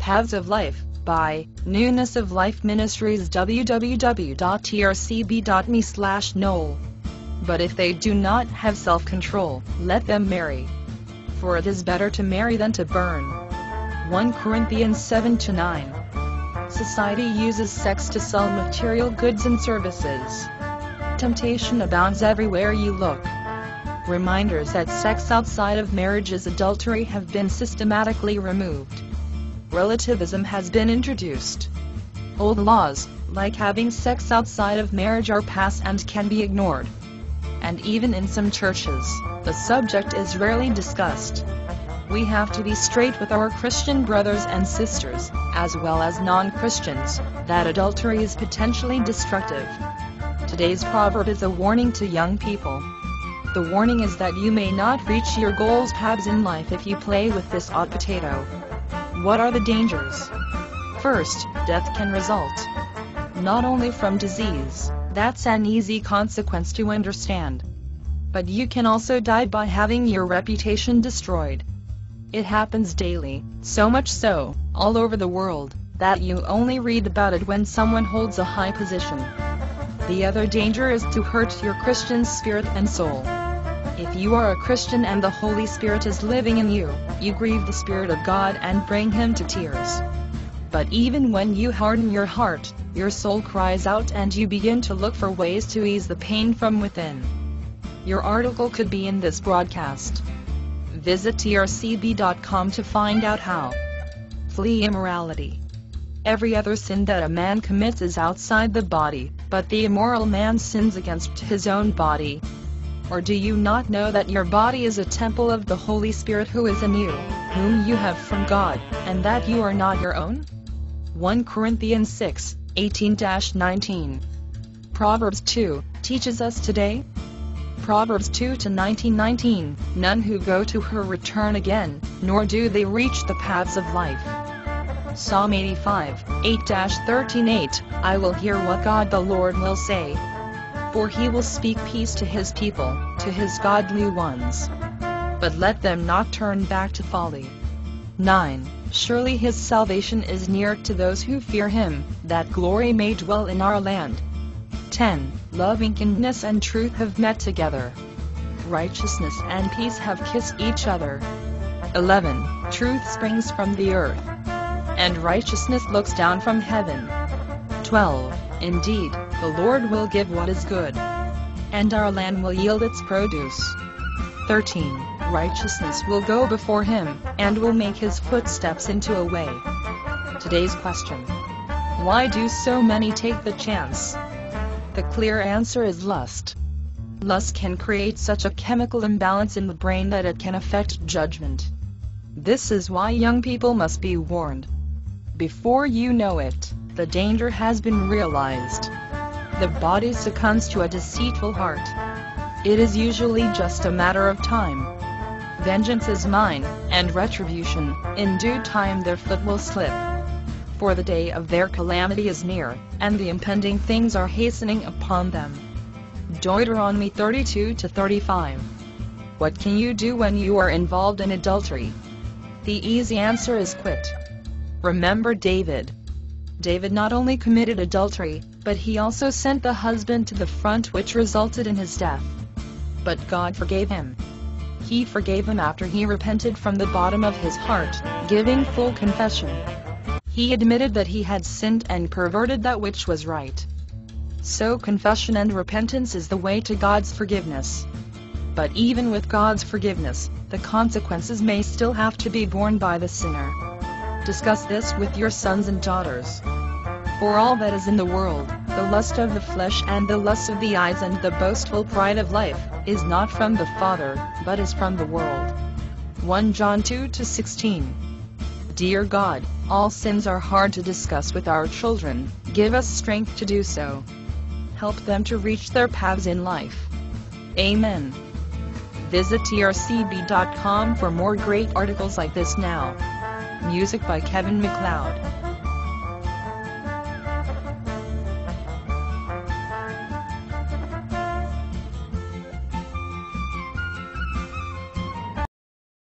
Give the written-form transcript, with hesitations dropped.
Paths of Life, by Newness of Life Ministries, www.trcb.me/Noel. But if they do not have self-control, let them marry. For it is better to marry than to burn. 1 Corinthians 7-9. Society uses sex to sell material goods and services. Temptation abounds everywhere you look. Reminders that sex outside of marriage is adultery have been systematically removed. Relativism has been introduced. Old laws, like having sex outside of marriage, are past and can be ignored. And even in some churches, the subject is rarely discussed. We have to be straight with our Christian brothers and sisters, as well as non-Christians, that adultery is potentially destructive. Today's proverb is a warning to young people. The warning is that you may not reach your goals paths in life if you play with this hot potato. What are the dangers? First, death can result. Not only from disease, that's an easy consequence to understand. But you can also die by having your reputation destroyed. It happens daily, so much so, all over the world, that you only read about it when someone holds a high position. The other danger is to hurt your Christian spirit and soul. If you are a Christian and the Holy Spirit is living in you, you grieve the Spirit of God and bring Him to tears. But even when you harden your heart, your soul cries out and you begin to look for ways to ease the pain from within. Your article could be in this broadcast. Visit trcb.com to find out how. Flee immorality. Every other sin that a man commits is outside the body, but the immoral man sins against his own body. Or do you not know that your body is a temple of the Holy Spirit who is in you, whom you have from God, and that you are not your own? 1 Corinthians 6:18-19. Proverbs 2 teaches us today. Proverbs 2:19. None who go to her return again, nor do they reach the paths of life. Psalm 85:8-13. I will hear what God the Lord will say. For he will speak peace to his people, to his godly ones. But let them not turn back to folly. 9. Surely his salvation is near to those who fear him, that glory may dwell in our land. 10. Loving kindness and truth have met together. Righteousness and peace have kissed each other. 11. Truth springs from the earth, and righteousness looks down from heaven. 12. Indeed, the Lord will give what is good, and our land will yield its produce. 13. Righteousness will go before him, and will make his footsteps into a way. Today's question: why do so many take the chance? The clear answer is lust. Lust can create such a chemical imbalance in the brain that it can affect judgment. This is why young people must be warned. Before you know it, the danger has been realized. The body succumbs to a deceitful heart. It is usually just a matter of time. Vengeance is mine, and retribution, in due time their foot will slip. For the day of their calamity is near, and the impending things are hastening upon them. Deuteronomy 32-35. What can you do when you are involved in adultery? The easy answer is quit. Remember David. David not only committed adultery, but he also sent the husband to the front, which resulted in his death. But God forgave him. He forgave him after he repented from the bottom of his heart, giving full confession. He admitted that he had sinned and perverted that which was right. So confession and repentance is the way to God's forgiveness. But even with God's forgiveness, the consequences may still have to be borne by the sinner. Discuss this with your sons and daughters. For all that is in the world, the lust of the flesh and the lust of the eyes and the boastful pride of life, is not from the Father, but is from the world. 1 John 2-16. Dear God, all sins are hard to discuss with our children. Give us strength to do so. Help them to reach their paths in life. Amen. Visit trcb.com for more great articles like this now. Music by Kevin MacLeod.